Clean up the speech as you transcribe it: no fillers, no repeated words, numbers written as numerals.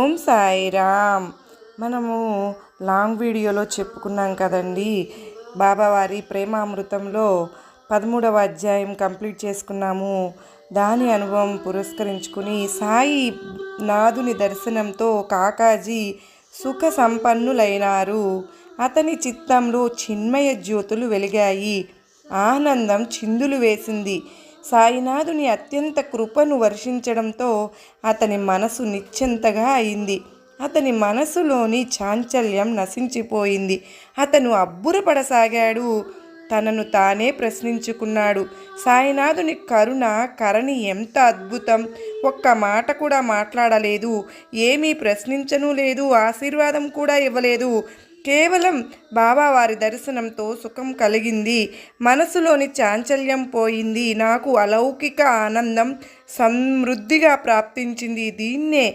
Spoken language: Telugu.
ఓం సాయిరామ్. మనము లాంగ్ వీడియోలో చెప్పుకున్నాం కదండి, బాబావారి ప్రేమామృతంలో 13వ అధ్యాయం కంప్లీట్ చేసుకున్నాము. దాని అనుభవం పురస్కరించుకుని సాయి నాథుని దర్శనంతో కాకాజీ సుఖ సంపన్నులైనారు. అతని చిత్తంలో చిన్మయ జ్యోతులు వెలిగాయి. ఆనందం చిందులు వేసింది. సాయినాథుని అత్యంత కృపను వర్షించడంతో అతని మనసు నిశ్చింతగా అయింది. అతని మనసులోని చాంచల్యం నశించిపోయింది. అతను అబ్బురపడసాగాడు. తనను తానే ప్రశ్నించుకున్నాడు. సాయినాథుని కరుణ ఎంత అద్భుతం! ఒక్క మాట కూడా మాట్లాడలేదు, ఏమీ ప్రశ్నించను లేదు, ఆశీర్వాదం కూడా ఇవ్వలేదు. కేవలం బాబావారి దర్శనంతో సుఖం కలిగింది. మనసులోని చాంచల్యం పోయింది. నాకు అలౌకిక ఆనందం సమృద్ధిగా ప్రాప్తించింది. దీన్నే